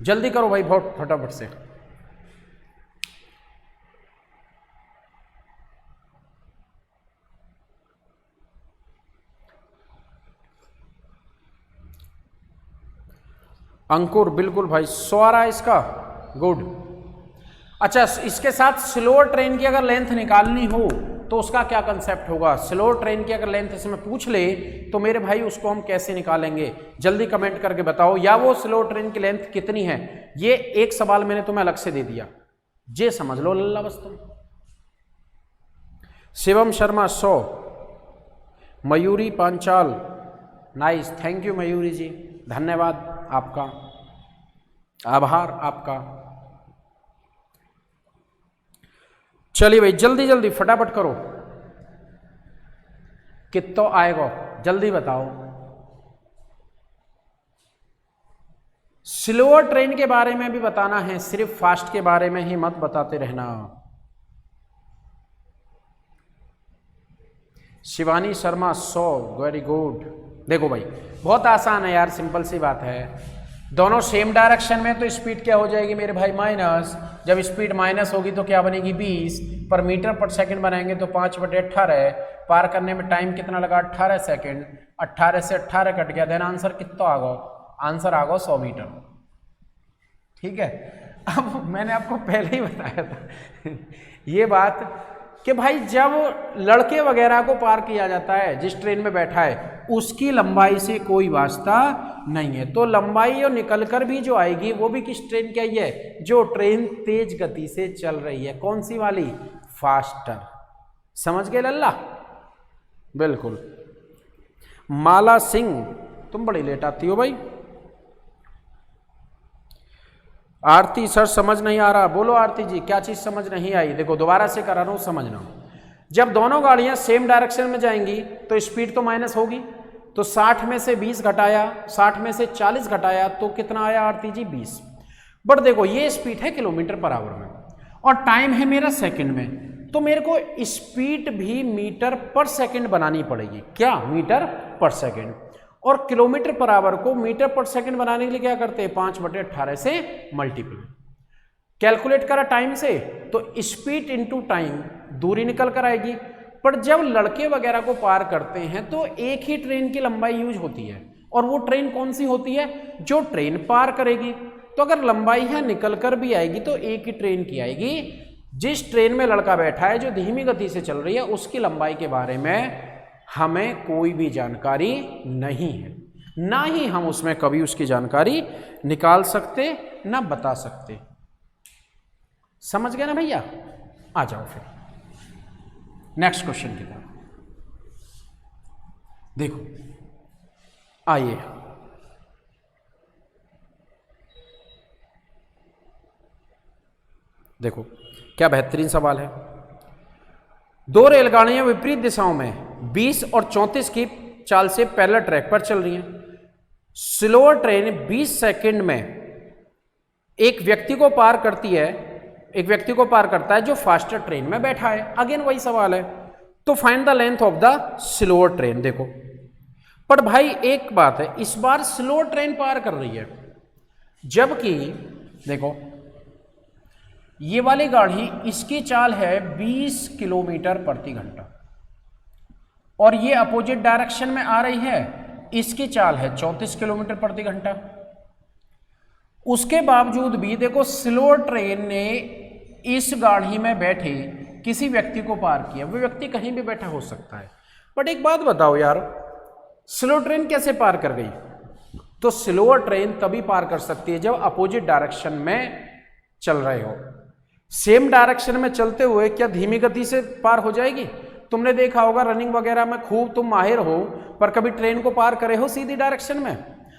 जल्दी करो भाई बहुत फटाफट से। अंकुर बिल्कुल भाई, 100 आ रहा है इसका, गुड। अच्छा, इसके साथ स्लोअर ट्रेन की अगर लेंथ निकालनी हो तो उसका क्या कंसेप्ट होगा? स्लोअर ट्रेन की अगर लेंथ इसमें पूछ ले तो मेरे भाई उसको हम कैसे निकालेंगे? जल्दी कमेंट करके बताओ, या वो स्लोअर ट्रेन की लेंथ कितनी है। ये एक सवाल मैंने तुम्हें अलग से दे दिया, ये समझ लो लल्ला बस तुम। Shivam Sharma 100, Mayuri Panchal, nice, thank you Mayuri ji, धन्यवाद आपका, आभार आपका। चलिए भाई जल्दी जल्दी फटाफट करो, कितना आएगा जल्दी बताओ। स्लोअर ट्रेन के बारे में भी बताना है, सिर्फ फास्ट के बारे में ही मत बताते रहना। Shivani Sharma 100, very good. देखो भाई बहुत आसान है यार, सिंपल सी बात है। दोनों सेम डायरेक्शन में तो स्पीड क्या हो जाएगी मेरे भाई? माइनस। जब स्पीड माइनस होगी तो क्या बनेगी? 20 पर मीटर पर सेकंड बनाएंगे तो 5/18। पार करने में टाइम कितना लगा? 18 सेकंड। 18 से 18 कट गया, देन आंसर कितना आ गया? आंसर आ गया 100 मीटर। ठीक है, अब मैंने आपको पहले ही बताया था ये बात कि भाई जब लड़के वगैरह को पार किया जाता है, जिस ट्रेन में बैठा है उसकी लंबाई से कोई वास्ता नहीं है। तो लंबाई और निकलकर भी जो आएगी वो भी किस ट्रेन की आई है? जो ट्रेन तेज गति से चल रही है। कौन सी वाली? फास्टर। समझ गए लल्ला? बिल्कुल। माला सिंह, तुम बड़ी लेट आती हो भाई। आरती सर समझ नहीं आ रहा, बोलो आरती जी क्या चीज समझ नहीं आई? देखो दोबारा से करा रहा हूं, समझना। जब दोनों गाड़ियां सेम डायरेक्शन में जाएंगी तो स्पीड तो माइनस होगी, तो 60 में से 20 घटाया, 60 में से 40 घटाया तो कितना आया आरती जी? 20। बट देखो ये स्पीड है किलोमीटर पर आवर में और टाइम है मेरा सेकंड में, तो मेरे को स्पीड भी मीटर पर सेकंड बनानी पड़ेगी। क्या? मीटर पर सेकंड। और किलोमीटर पर आवर को मीटर पर सेकंड बनाने के लिए क्या करते हैं? 5/18 से मल्टीप्लाई। कैलकुलेट करा टाइम से तो स्पीड इनटू टाइम, दूरी निकल कर आएगी। पर जब लड़के वगैरह को पार करते हैं तो एक ही ट्रेन की लंबाई यूज होती है, और वो ट्रेन कौन सी होती है? जो ट्रेन पार करेगी। तो अगर लंबाई यहां निकल कर भी आएगी तो एक ही ट्रेन की आएगी। जिस ट्रेन में लड़का बैठा है जो धीमी गति से चल रही है उसकी लंबाई के बारे में हमें कोई भी जानकारी नहीं है, ना ही हम उसमें कभी उसकी जानकारी निकाल सकते ना बता सकते। समझ गए ना भैया? आ जाओ फिर नेक्स्ट क्वेश्चन की तरफ। देखो आइए, देखो क्या बेहतरीन सवाल है। दो रेलगाड़ियां विपरीत दिशाओं में 20 और 34 की चाल से पैरेलल ट्रैक पर चल रही हैं। स्लोअर ट्रेन 20 सेकंड में एक व्यक्ति को पार करती है, एक व्यक्ति को पार करता है जो फास्टर ट्रेन में बैठा है। अगेन वही सवाल है, तो find the length of the slower train. देखो पर भाई एक बात है, इस बार स्लोअर ट्रेन पार कर रही है, जबकि देखो ये वाली गाड़ी इसकी चाल है 20 किलोमीटर प्रति घंटा और ये अपोजिट डायरेक्शन में आ रही है, इसकी चाल है 34 किलोमीटर प्रति घंटा। उसके बावजूद भी देखो स्लो ट्रेन ने इस गाड़ी में बैठे किसी व्यक्ति को पार किया। वो व्यक्ति कहीं भी बैठा हो सकता है, बट एक बात बताओ यार, स्लो ट्रेन कैसे पार कर गई? तो स्लोअर ट्रेन तभी पार कर सकती है जब अपोजिट डायरेक्शन में चल रहे हो। सेम डायरेक्शन में चलते हुए क्या धीमी गति से पार हो जाएगी? तुमने देखा होगा रनिंग वगैरह में खूब तुम माहिर हो, पर कभी ट्रेन को पार करे हो सीधी डायरेक्शन में?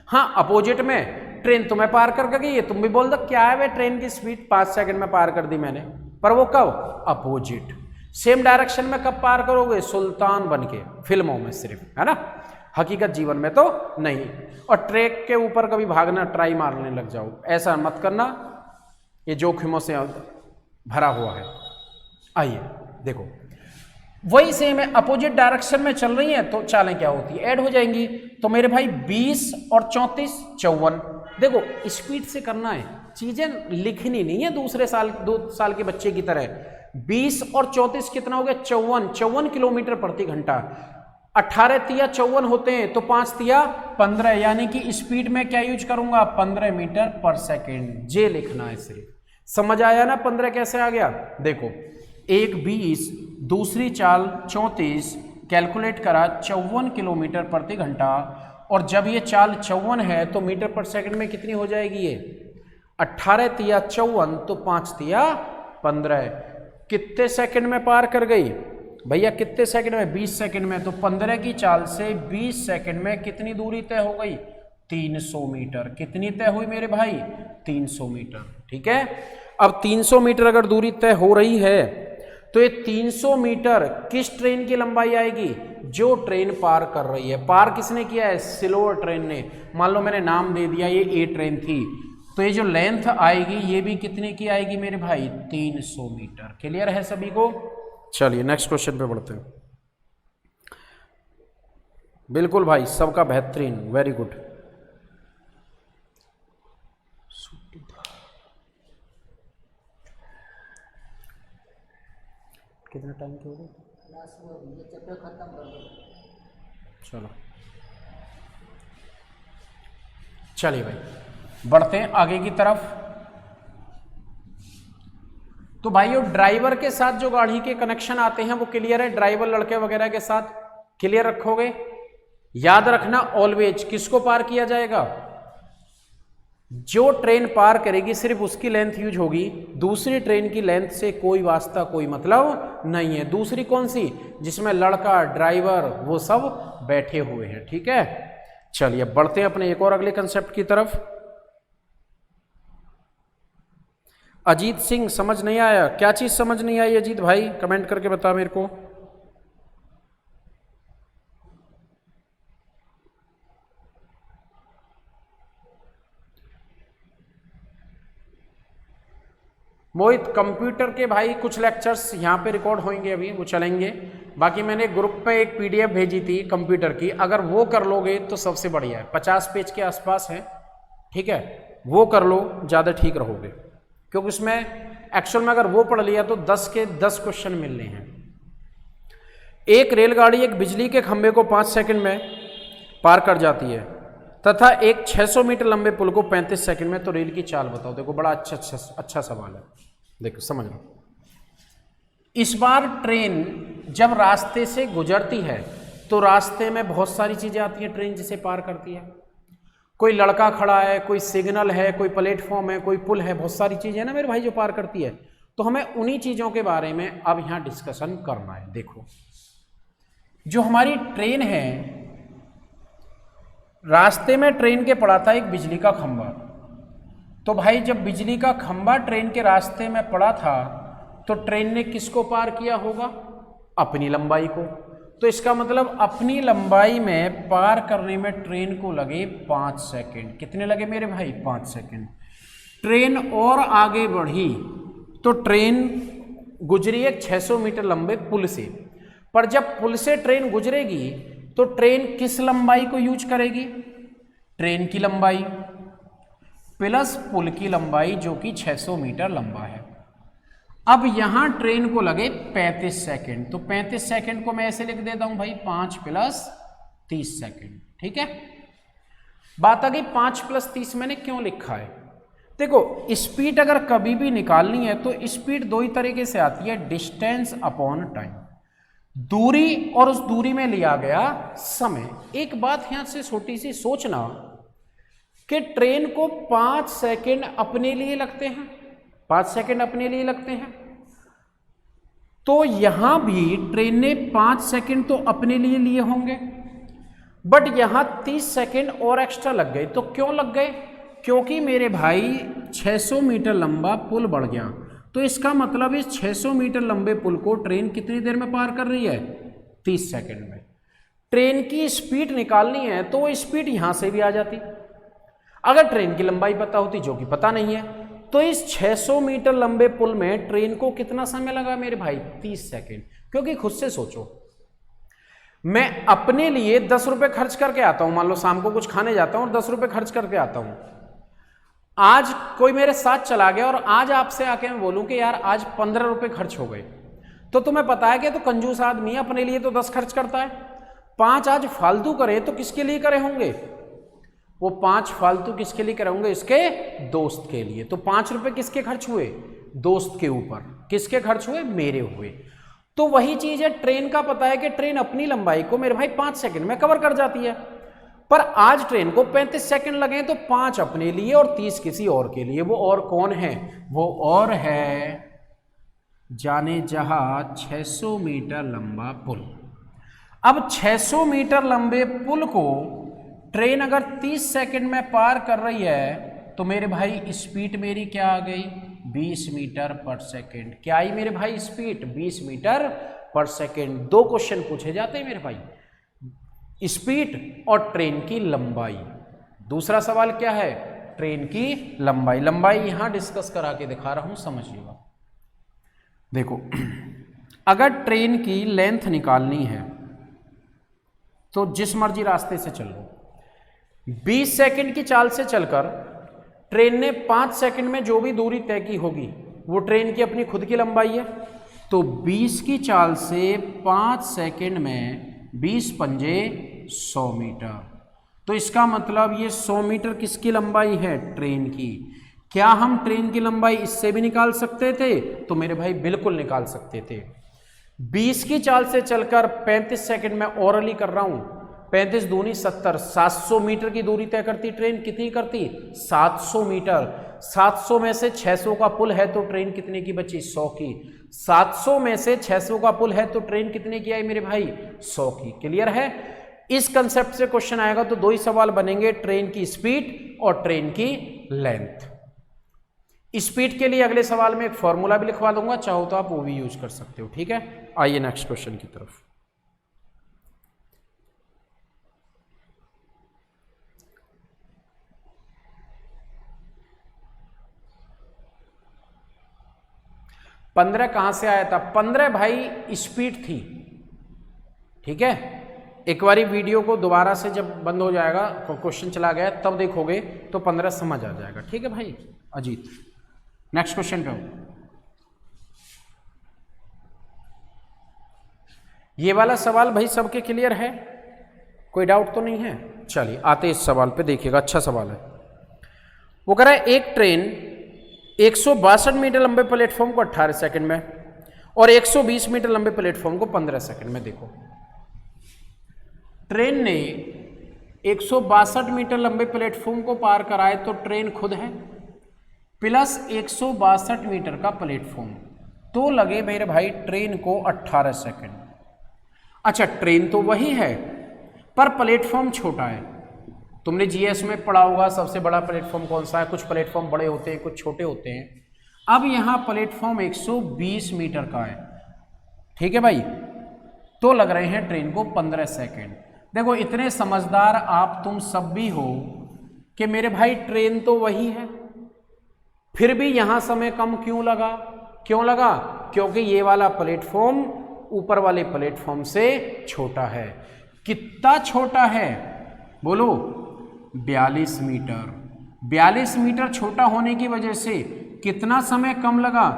हाँ, अपोजिट में ट्रेन तुम्हें पार कर गई है, तुम भी बोल दो क्या है वे ट्रेन की स्पीड 5 सेकंड में पार कर दी मैंने, पर वो कब? अपोजिट। सेम डायरेक्शन में कब पार करोगे? सुल्तान बन के, फिल्मों में सिर्फ, है ना, हकीकत जीवन में तो नहीं। और ट्रैक के ऊपर कभी भागना ट्राई मारने लग जाओ, ऐसा मत करना, ये जोखिमों से भरा हुआ है। आइए देखो, वही सेम है, अपोजिट डायरेक्शन में चल रही हैं तो चालें क्या होती है? ऐड हो जाएंगी। तो मेरे भाई 20 और 34 54। देखो स्पीड से करना है, चीजें लिखनी नहीं है दूसरे साल 2 साल के बच्चे की तरह। 20 और 34 कितना हो गया? 54 किलोमीटर प्रति घंटा। 18 तिया 54 होते हैं, तो 5 तिया 15, यानी कि स्पीड में क्या यूज करूंगा 15 मीटर पर सेकेंड, जे लिखना है सिर्फ। समझ आया ना 15 कैसे आ गया? देखो, एक 20, दूसरी चाल 34, कैलकुलेट करा 54 किलोमीटर प्रति घंटा, और जब ये चाल 54 है तो मीटर पर सेकंड में कितनी हो जाएगी ये 18 तिया 54, तो 5 तिया 15, कितने सेकंड में पार कर गई भैया? कितने सेकंड में? 20 सेकंड में। तो 15 की चाल से 20 सेकंड में कितनी दूरी तय हो गई? 300 मीटर। कितनी तय हुई मेरे भाई? 300 मीटर। ठीक है, अब 300 मीटर अगर दूरी तय हो रही है तो ये 300 मीटर किस ट्रेन की लंबाई आएगी? जो ट्रेन पार कर रही है। पार किसने किया है? स्लोअर ट्रेन ने। मान लो मैंने नाम दे दिया ये ए ट्रेन थी, तो ये जो लेंथ आएगी ये भी कितने की आएगी मेरे भाई? 300 मीटर। क्लियर है सभी को? चलिए नेक्स्ट क्वेश्चन पे बढ़ते हैं। बिल्कुल भाई, सबका बेहतरीन, वेरी गुड। कितना टाइम के हो गए? चलो चलिए भाई बढ़ते हैं आगे की तरफ। तो भाइयों, ड्राइवर के साथ जो गाड़ी के कनेक्शन आते हैं वो क्लियर है? ड्राइवर लड़के वगैरह के साथ क्लियर रखोगे? याद रखना ऑलवेज किसको पार किया जाएगा? जो ट्रेन पार करेगी सिर्फ उसकी लेंथ यूज होगी, दूसरी ट्रेन की लेंथ से कोई वास्ता कोई मतलब नहीं है। दूसरी कौन सी? जिसमें लड़का ड्राइवर वो सब बैठे हुए हैं। ठीक है, चलिए बढ़ते हैं अपने एक और अगले कंसेप्ट की तरफ। अजीत सिंह, समझ नहीं आया? क्या चीज समझ नहीं आई अजीत भाई? कमेंट करके बता मेरे को। मोहित, कंप्यूटर के भाई कुछ लेक्चर्स यहाँ पे रिकॉर्ड होंगे, अभी वो चलेंगे। बाकी मैंने ग्रुप पे एक पीडीएफ भेजी थी कंप्यूटर की, अगर वो कर लोगे तो सबसे बढ़िया है। 50 पेज के आसपास है। ठीक है, वो कर लो, ज़्यादा ठीक रहोगे, क्योंकि उसमें एक्चुअल में अगर वो पढ़ लिया तो 10 के 10 क्वेश्चन मिलने हैं। एक रेलगाड़ी एक बिजली के खंभे को 5 सेकंड में पार कर जाती है तथा एक 600 मीटर लंबे पुल को 35 सेकंड में, तो रेल की चाल बताओ। देखो बड़ा अच्छा सवाल है, देखो समझ लो। इस बार ट्रेन जब रास्ते से गुजरती है तो रास्ते में बहुत सारी चीजें आती हैं, ट्रेन जिसे पार करती है। कोई लड़का खड़ा है, कोई सिग्नल है, कोई प्लेटफॉर्म है, कोई पुल है, बहुत सारी चीजें ना मेरे भाई जो पार करती है। तो हमें उन्हीं चीजों के बारे में अब यहां डिस्कशन करना है। देखो, जो हमारी ट्रेन है, रास्ते में ट्रेन के पड़ा था एक बिजली का खंभा। तो भाई जब बिजली का खंभा ट्रेन के रास्ते में पड़ा था तो ट्रेन ने किसको पार किया होगा? अपनी लंबाई को। तो इसका मतलब अपनी लंबाई में पार करने में ट्रेन को लगे 5 सेकंड। कितने लगे मेरे भाई? 5 सेकंड। ट्रेन और आगे बढ़ी तो ट्रेन गुजरी एक 600 मीटर लंबे पुल से, पर जब पुल से ट्रेन गुजरेगी तो ट्रेन किस लंबाई को यूज करेगी? ट्रेन की लंबाई प्लस पुल की लंबाई, जो कि 600 मीटर लंबा है। अब यहां ट्रेन को लगे 35 सेकंड, तो 35 सेकंड को मैं ऐसे लिख देता हूं भाई 5 + 30 सेकंड। ठीक है, बात आ गई 5 + 30 मैंने क्यों लिखा है? देखो, स्पीड अगर कभी भी निकालनी है तो स्पीड दो ही तरीके से आती है, डिस्टेंस अपॉन टाइम, दूरी और उस दूरी में लिया गया समय। एक बात यहां से छोटी सी सोचना कि ट्रेन को 5 सेकंड अपने लिए लगते हैं, 5 सेकंड अपने लिए लगते हैं, तो यहां भी ट्रेन ने 5 सेकंड तो अपने लिए लिए होंगे, बट यहां 30 सेकंड और एक्स्ट्रा लग गए। तो क्यों लग गए? क्योंकि मेरे भाई 600 मीटर लंबा पुल बढ़ गया, तो इसका मतलब इस 600 मीटर लंबे पुल को ट्रेन कितनी देर में पार कर रही है? 30 सेकंड में। ट्रेन की स्पीड निकालनी है तो वो स्पीड यहां से भी आ जाती, अगर ट्रेन की लंबाई पता होती, जो कि पता नहीं है। तो इस 600 मीटर लंबे पुल में ट्रेन को कितना समय लगा मेरे भाई? 30 सेकंड। क्योंकि खुद से सोचो, मैं अपने लिए 10 रुपए खर्च करके आता हूं, मान लो शाम को कुछ खाने जाता हूं और 10 रुपए खर्च करके आता हूं। आज कोई मेरे साथ चला गया और आज आपसे आके मैं बोलूं कि यार आज 15 रुपए खर्च हो गए, तो तुम्हें पता है कि तो कंजूस आदमी है, अपने लिए तो 10 खर्च करता है। 5 आज फालतू करे तो किसके लिए करे होंगे? वो 5 फालतू किसके लिए करे होंगे? इसके दोस्त के लिए। तो 5 रुपए किसके खर्च हुए? दोस्त के ऊपर। किसके खर्च हुए? मेरे हुए। तो वही चीज है, ट्रेन का पता है कि ट्रेन अपनी लंबाई को मेरे भाई 5 सेकंड में कवर कर जाती है, पर आज ट्रेन को 35 सेकंड लगे तो 5 अपने लिए और 30 किसी और के लिए। वो और कौन है? वो और है जाने जहां 600 मीटर लंबा पुल। अब 600 मीटर लंबे पुल को ट्रेन अगर 30 सेकंड में पार कर रही है तो मेरे भाई स्पीड मेरी क्या आ गई? 20 मीटर पर सेकंड। क्या आई मेरे भाई? स्पीड 20 मीटर पर सेकंड। 2 क्वेश्चन पूछे जाते हैं मेरे भाई, स्पीड और ट्रेन की लंबाई। दूसरा सवाल क्या है? ट्रेन की लंबाई। लंबाई यहां डिस्कस करा के दिखा रहा हूं, समझिएगा। देखो, अगर ट्रेन की लेंथ निकालनी है तो जिस मर्जी रास्ते से चल लो, 20 सेकंड की चाल से चलकर ट्रेन ने 5 सेकंड में जो भी दूरी तय की होगी वो ट्रेन की अपनी खुद की लंबाई है। तो 20 की चाल से 5 सेकंड में 20 पंजे 100 मीटर। तो इसका मतलब ये 100 मीटर किसकी लंबाई है? ट्रेन की। क्या हम ट्रेन की लंबाई इससे भी निकाल सकते थे? तो मेरे भाई बिल्कुल निकाल सकते थे। 20 की चाल से चलकर 35 सेकंड में ओरली कर रहा हूं, 35 दूनी 70, 700 मीटर की दूरी तय करती ट्रेन। कितनी करती? 700 मीटर। 700 में से 600 का पुल है तो ट्रेन कितने की बची? 100 की। 700 में से 600 का पुल है तो ट्रेन कितने की आई मेरे भाई? 100 की। क्लियर है? इस कंसेप्ट से क्वेश्चन आएगा तो 2 ही सवाल बनेंगे, ट्रेन की स्पीड और ट्रेन की लेंथ। स्पीड के लिए अगले सवाल में एक फॉर्मूला भी लिखवा दूंगा, चाहो तो आप वो भी यूज कर सकते हो। ठीक है, आइए नेक्स्ट क्वेश्चन की तरफ। पंद्रह कहां से आया था? 15 भाई स्पीड थी। ठीक है, एक बारी वीडियो को दोबारा से जब बंद हो जाएगा, क्वेश्चन चला गया तब देखोगे तो 15 समझ आ जाएगा। ठीक है भाई अजीत, नेक्स्ट क्वेश्चन पे हो। ये वाला सवाल भाई सबके क्लियर है? कोई डाउट तो नहीं है? चलिए आते इस सवाल पे, देखिएगा अच्छा सवाल है। वो कह रहा है एक ट्रेन 162 मीटर लंबे प्लेटफॉर्म को 18 सेकंड में और 120 मीटर लंबे प्लेटफॉर्म को 15 सेकंड में। देखो, ट्रेन ने 162 मीटर लंबे प्लेटफॉर्म को पार कराए तो ट्रेन खुद है प्लस 162 मीटर का प्लेटफॉर्म, तो लगे मेरे भाई ट्रेन को 18 सेकंड। अच्छा, ट्रेन तो वही है पर प्लेटफॉर्म छोटा है। तुमने जीएस में पढ़ा होगा सबसे बड़ा प्लेटफॉर्म कौन सा है? कुछ प्लेटफॉर्म बड़े होते हैं, कुछ छोटे होते हैं। अब यहां प्लेटफॉर्म 120 मीटर का है। ठीक है भाई, तो लग रहे हैं ट्रेन को 15 सेकंड। देखो, इतने समझदार आप तुम सब भी हो कि मेरे भाई ट्रेन तो वही है, फिर भी यहां समय कम क्यों लगा? क्यों लगा? क्योंकि ये वाला प्लेटफॉर्म ऊपर वाले प्लेटफॉर्म से छोटा है। कितना छोटा है बोलो? 42 मीटर। 42 मीटर छोटा होने की वजह से कितना समय कम लगा?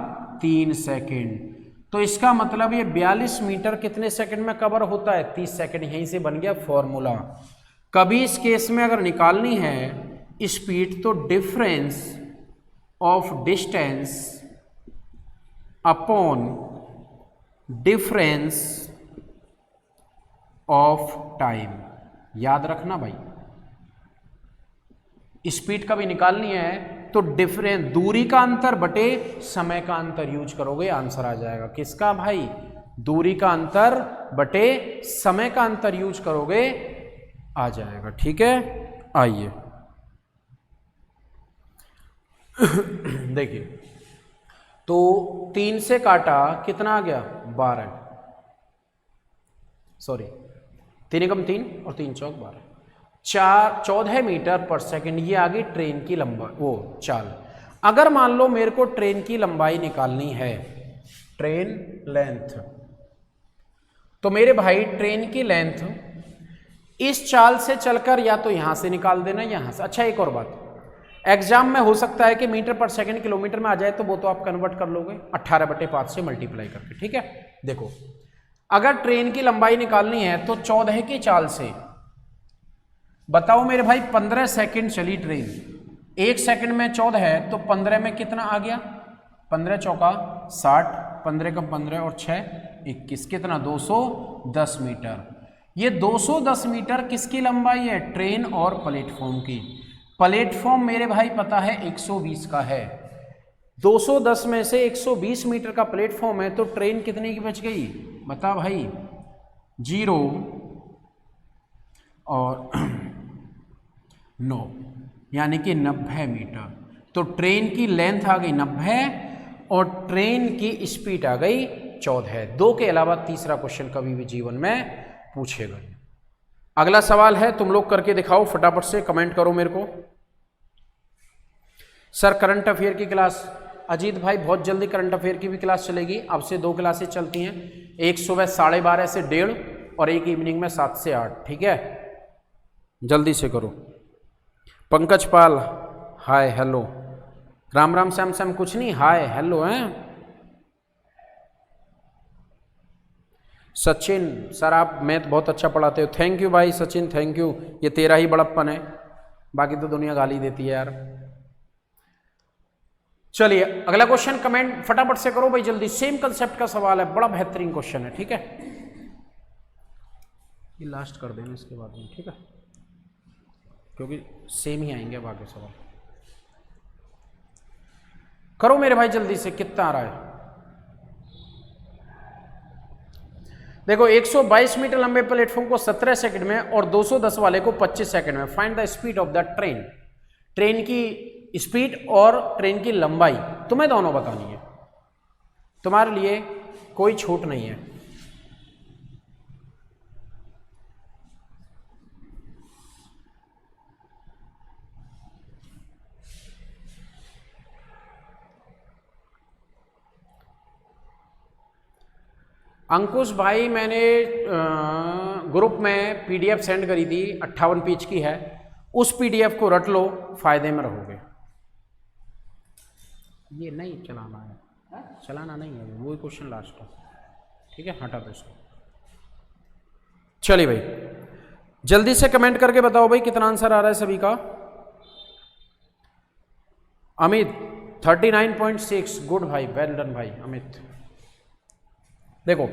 3 सेकंड। तो इसका मतलब ये 42 मीटर कितने सेकंड में कवर होता है? 30 सेकंड। यहीं से बन गया फॉर्मूला। कभी इस केस में अगर निकालनी है स्पीड तो difference of distance upon difference of time. याद रखना भाई, स्पीड कभी निकालनी है तो डिफरेंस, दूरी का अंतर बटे समय का अंतर यूज करोगे, आंसर आ जाएगा। किसका भाई? दूरी का अंतर बटे समय का अंतर यूज करोगे, आ जाएगा। ठीक है, आइए देखिए, तो 3 से काटा कितना आ गया? 12। सॉरी, 3 एकम 3 और 3 चौक 12, 14 मीटर पर सेकंड। ये आ गई ट्रेन की लंबाई, वो चाल। अगर मान लो मेरे को ट्रेन की लंबाई निकालनी है, ट्रेन लेंथ, तो मेरे भाई ट्रेन की लेंथ इस चाल से चलकर या तो यहां से निकाल देना, यहां से। अच्छा, एक और बात, एग्जाम में हो सकता है कि मीटर पर सेकंड किलोमीटर में आ जाए, तो वो तो आप कन्वर्ट कर लोगे 18/5 से मल्टीप्लाई करके। ठीक है, देखो अगर ट्रेन की लंबाई निकालनी है तो 14 की चाल से बताओ मेरे भाई 15 सेकंड चली ट्रेन, 1 सेकंड में 14 है तो 15 में कितना आ गया, 15 चौका 60, 15 का 15 और 6 21, कितना 210 मीटर। ये 210 मीटर किसकी लंबाई है, ट्रेन और प्लेटफॉर्म की। प्लेटफॉर्म मेरे भाई पता है 120 का है, 210 में से 120 मीटर का प्लेटफॉर्म है तो ट्रेन कितने की बच गई बता भाई, 0 और 9 यानी कि 90 मीटर। तो ट्रेन की लेंथ आ गई 90 और ट्रेन की स्पीड आ गई 14। 2 के अलावा तीसरा क्वेश्चन कभी भी जीवन में पूछेगा। अगला सवाल है, तुम लोग करके दिखाओ फटाफट से, कमेंट करो मेरे को। सर करंट अफेयर की क्लास, अजीत भाई बहुत जल्दी करंट अफेयर की भी क्लास चलेगी। अब से 2 क्लासेस चलती हैं, एक सुबह 12:30 से 1:30 और एक इवनिंग में 7 से 8, ठीक है, जल्दी से करो। पंकज पाल हाय हेलो, राम राम श्याम श्याम कुछ नहीं, हाय हेलो हैं। सचिन सर आप मैथ बहुत अच्छा पढ़ाते हो, थैंक यू भाई सचिन, थैंक यू। ये तेरा ही बड़प्पन है, बाकी तो दुनिया गाली देती है यार। चलिए अगला क्वेश्चन कमेंट फटाफट से करो भाई जल्दी, सेम कंसेप्ट का सवाल है, बड़ा बेहतरीन क्वेश्चन है, ठीक है। ये लास्ट कर देना इसके बाद में, ठीक है, क्योंकि सेम ही आएंगे बाकी सवाल। करो मेरे भाई जल्दी से, कितना आ रहा है देखो। 122 मीटर लंबे प्लेटफॉर्म को 17 सेकंड में और 210 वाले को 25 सेकंड में। Find the speed of the train. Train की स्पीड और ट्रेन की लंबाई तुम्हें दोनों बतानी है, तुम्हारे लिए कोई छूट नहीं है। अंकुश भाई मैंने ग्रुप में पीडीएफ सेंड करी थी, 58 पेज की है, उस पीडीएफ को रट लो, फायदे में रहोगे। ये नहीं चलाना है, चलाना नहीं है, वही क्वेश्चन लास्ट है, ठीक है, हटा दो इसको। चलिए भाई जल्दी से कमेंट करके बताओ भाई कितना आंसर आ रहा है सभी का। अमित 39.6, गुड भाई, वेल डन भाई अमित। देखो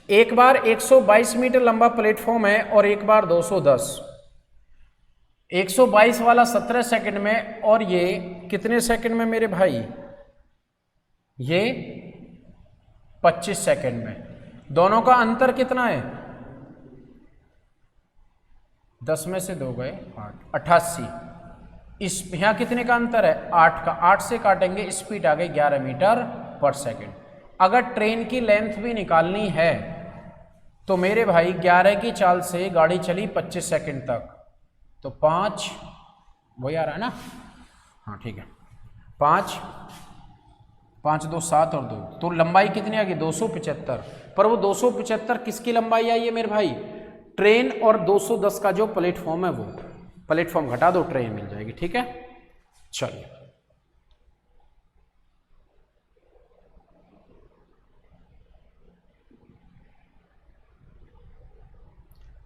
एक बार 122 मीटर लंबा प्लेटफॉर्म है और एक बार 210, 122 वाला 17 सेकंड में और ये कितने सेकंड में मेरे भाई, ये 25 सेकंड में। दोनों का अंतर कितना है, 10 में से 2 गए 8, 88। इस यहां कितने का अंतर है, 8 का, 8 से काटेंगे, स्पीड आ गई 11 मीटर पर सेकंड। अगर ट्रेन की लेंथ भी निकालनी है तो मेरे भाई 11 की चाल से गाड़ी चली 25 सेकंड तक, तो 5 वही आ रहा है ना, हाँ ठीक है, 5 5 2 7 और 2, तो लंबाई कितनी आ गई 275। पर वो 275 किसकी लंबाई आई है मेरे भाई, ट्रेन, और 210 का जो प्लेटफॉर्म है वो, प्लेटफॉर्म घटा दो ट्रेन मिल जाएगी, ठीक है। चलिए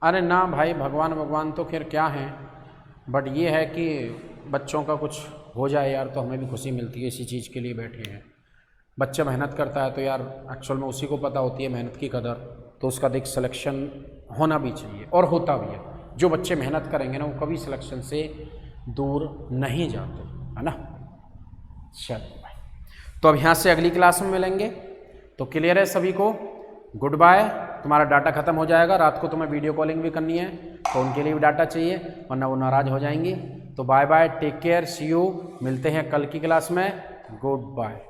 अरे ना भाई, भगवान भगवान तो खैर क्या है, बट ये है कि बच्चों का कुछ हो जाए यार तो हमें भी खुशी मिलती है, इसी चीज़ के लिए बैठे हैं। बच्चा मेहनत करता है तो यार एक्चुअल में उसी को पता होती है मेहनत की कदर, तो उसका देख सिलेक्शन होना भी चाहिए और होता भी है। जो बच्चे मेहनत करेंगे ना वो कभी सिलेक्शन से दूर नहीं जाते, है ना। चलिए भाई, तो अब यहाँ से अगली क्लास में मिलेंगे, तो क्लियर है सभी को, गुड बाय। तुम्हारा डाटा खत्म हो जाएगा, रात को तुम्हें वीडियो कॉलिंग भी करनी है तो उनके लिए भी डाटा चाहिए, वरना वो नाराज़ हो जाएंगी। तो bye bye, take care, see you, मिलते हैं कल की क्लास में, गुड बाय।